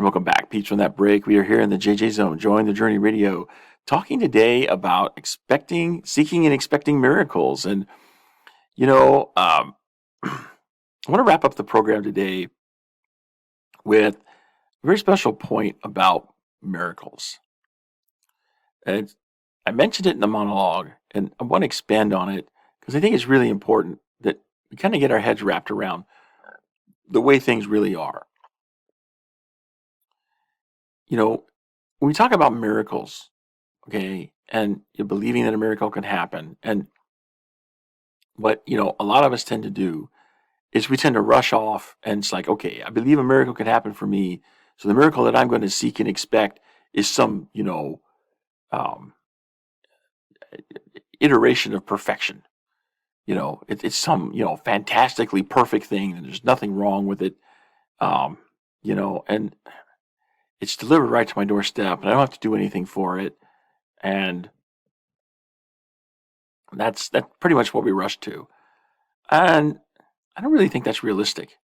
And welcome back, peeps from that break. We are here in the JJ Zone, Join the Journey Radio, talking today about seeking and expecting miracles. And, I want to wrap up the program today with a very special point about miracles. And I mentioned it in the monologue, and I want to expand on it because I think it's really important that we kind of get our heads wrapped around the way things really are. When we talk about miracles, okay, and you're believing that a miracle can happen, and what a lot of us tend to do is we tend to rush off, and it's like, okay, I believe a miracle could happen for me, so the miracle that I'm going to seek and expect is some um, iteration of perfection. It's some fantastically perfect thing, and there's nothing wrong with it. And it's delivered right to my doorstep, and I don't have to do anything for it. And that's pretty much what we rush to. And I don't really think that's realistic.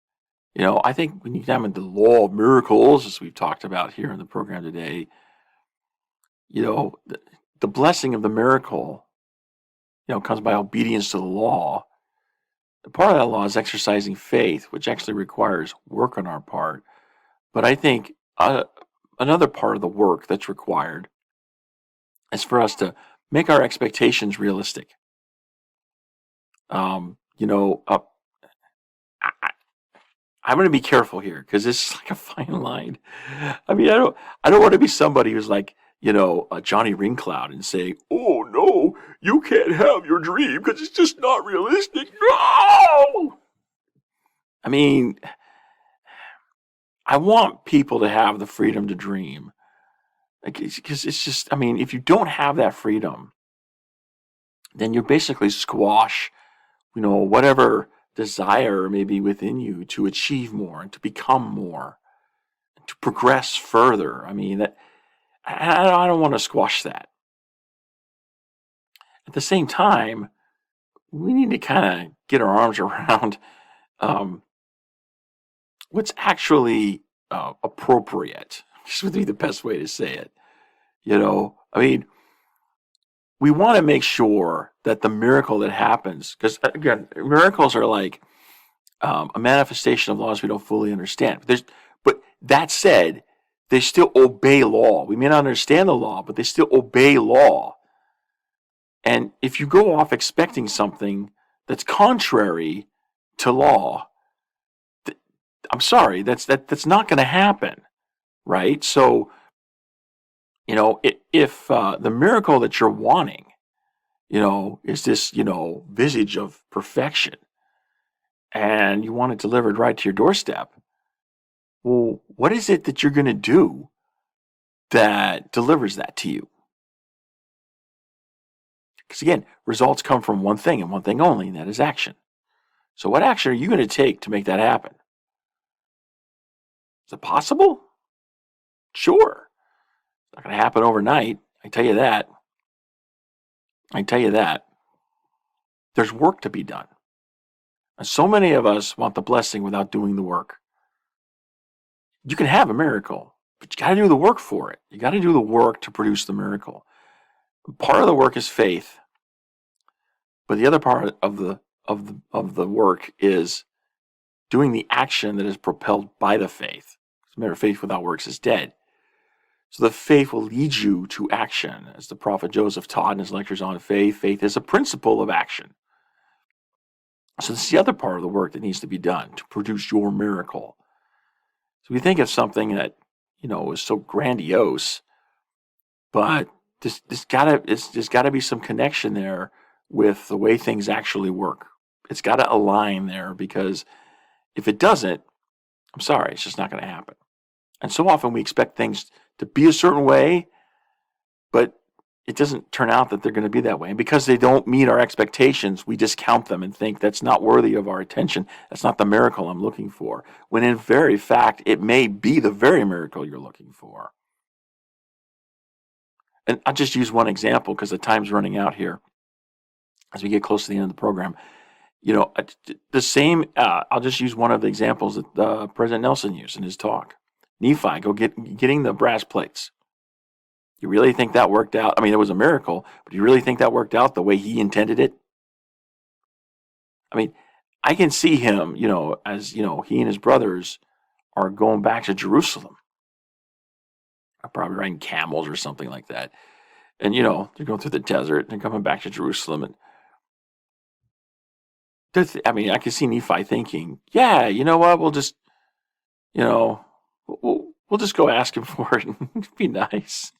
I think when you examine the law of miracles, as we've talked about here in the program today, the blessing of the miracle, comes by obedience to the law. The part of that law is exercising faith, which actually requires work on our part. But I think another part of the work that's required is for us to make our expectations realistic. I'm going to be careful here because this is like a fine line. I mean, I don't want to be somebody who's like, a Johnny Ringcloud and say, "Oh no, you can't have your dream because it's just not realistic." No. I mean, I want people to have the freedom to dream, because it's just, I mean, if you don't have that freedom, then you basically squash, whatever desire may be within you to achieve more and to become more, and to progress further. I mean, that I don't want to squash that. At the same time, we need to kind of get our arms around what's actually appropriate. This would be the best way to say it. I mean, we want to make sure that the miracle that happens, because again, miracles are like a manifestation of laws we don't fully understand. But that said, they still obey law. We may not understand the law, but they still obey law. And if you go off expecting something that's contrary to law, I'm sorry, that's not going to happen, right? So, if the miracle that you're wanting, is this, visage of perfection, and you want it delivered right to your doorstep, well, what is it that you're going to do that delivers that to you? Because again, results come from one thing and one thing only, and that is action. So what action are you going to take to make that happen? Is it possible? Sure. It's not going to happen overnight. I tell you that. There's work to be done. And so many of us want the blessing without doing the work. You can have a miracle, but you got to do the work for it. You got to do the work to produce the miracle. Part of the work is faith, but the other part of the work is doing the action that is propelled by the faith. As a matter of faith without works is dead. So the faith will lead you to action. As the prophet Joseph taught in his lectures on faith, faith is a principle of action. So this is the other part of the work that needs to be done to produce your miracle. So we think of something that, is so grandiose, but there's gotta be some connection there with the way things actually work. It's got to align there, because if it doesn't, I'm sorry, it's just not going to happen. And so often we expect things to be a certain way, but it doesn't turn out that they're going to be that way. And because they don't meet our expectations, we discount them and think that's not worthy of our attention. That's not the miracle I'm looking for. When in very fact, it may be the very miracle you're looking for. And I'll just use one example because the time's running out here as we get close to the end of the program. The same, I'll just use one of the examples that President Nelson used in his talk. Nephi getting the brass plates. You really think that worked out? I mean, it was a miracle, but do you really think that worked out the way he intended it? I mean, I can see him, as, he and his brothers are going back to Jerusalem. Probably riding camels or something like that. And, they're going through the desert and coming back to Jerusalem. And I can see Nephi thinking, yeah, you know what? We'll just, we'll just go ask him for it and it'd be nice.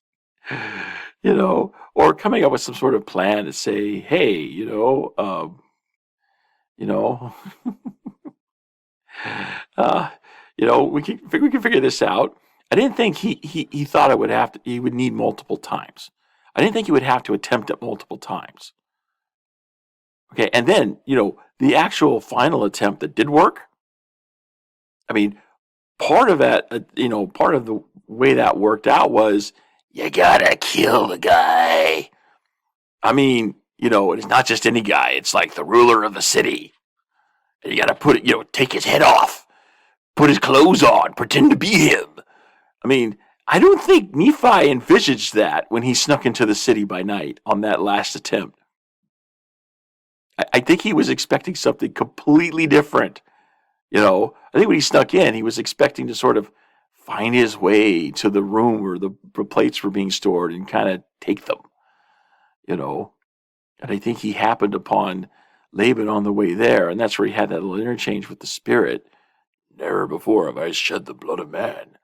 Or coming up with some sort of plan to say, hey, we can figure this out. I didn't think he thought he would need multiple times. I didn't think he would have to attempt it multiple times. Okay, and then, the actual final attempt that did work, I mean, part of that, part of the way that worked out was, you gotta kill the guy. I mean, it's not just any guy. It's like the ruler of the city. And you gotta put it, take his head off, put his clothes on, pretend to be him. I mean, I don't think Nephi envisaged that when he snuck into the city by night on that last attempt. I think he was expecting something completely different. I think when he snuck in, he was expecting to sort of find his way to the room where the plates were being stored and kind of take them, And I think he happened upon Laban on the way there, and that's where he had that little interchange with the spirit. Never before have I shed the blood of man.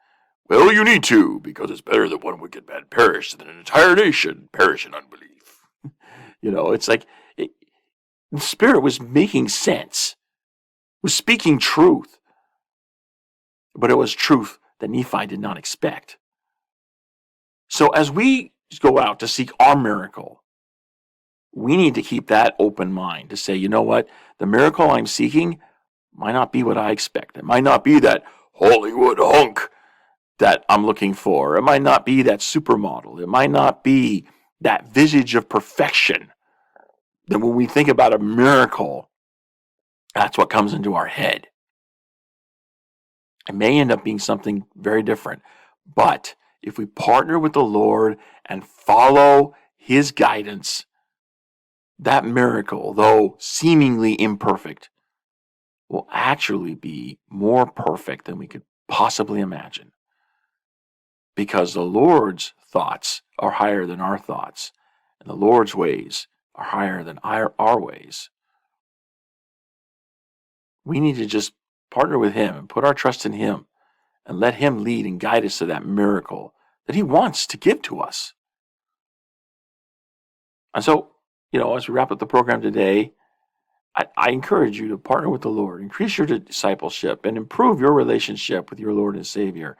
Well, you need to, because it's better that one wicked man perish than an entire nation perish in unbelief. It's like the spirit was making sense, was speaking truth, but it was truth that Nephi did not expect. So as we go out to seek our miracle, we need to keep that open mind to say, you know what, the miracle I'm seeking might not be what I expect. It might not be that Hollywood hunk that I'm looking for. It might not be that supermodel. It might not be that visage of perfection. Then when we think about a miracle, that's what comes into our head. It may end up being something very different. But if we partner with the Lord and follow his guidance, that miracle, though seemingly imperfect, will actually be more perfect than we could possibly imagine. Because the Lord's thoughts are higher than our thoughts, and the Lord's ways are higher than our ways. We need to just partner with him and put our trust in him and let him lead and guide us to that miracle that he wants to give to us. And so, as we wrap up the program today, I encourage you to partner with the Lord, increase your discipleship, and improve your relationship with your Lord and Savior.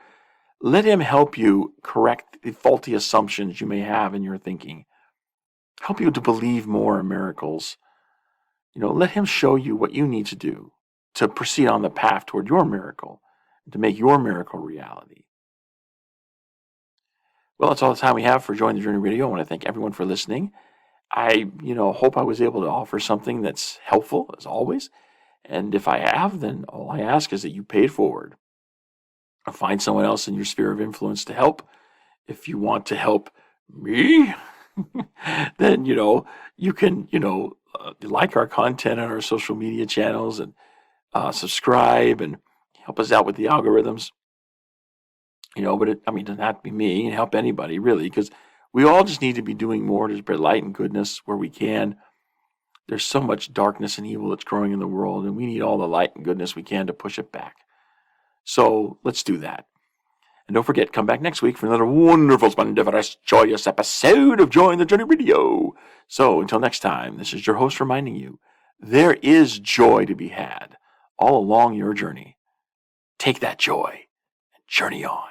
Let him help you correct the faulty assumptions you may have in your thinking. Help you to believe more in miracles. Let him show you what you need to do to proceed on the path toward your miracle, to make your miracle reality. Well, that's all the time we have for Join the Journey Radio. I want to thank everyone for listening. I, hope I was able to offer something that's helpful, as always. And if I have, then all I ask is that you pay it forward. Or find someone else in your sphere of influence to help. If you want to help me, then, you can, like our content on our social media channels and subscribe and help us out with the algorithms. But it doesn't have to be me. And help anybody, really, because we all just need to be doing more to spread light and goodness where we can. There's so much darkness and evil that's growing in the world, and we need all the light and goodness we can to push it back. So let's do that. And don't forget, come back next week for another wonderful, splendiferous, joyous episode of Join the Journey Radio. So until next time, this is your host reminding you, there is joy to be had all along your journey. Take that joy and journey on.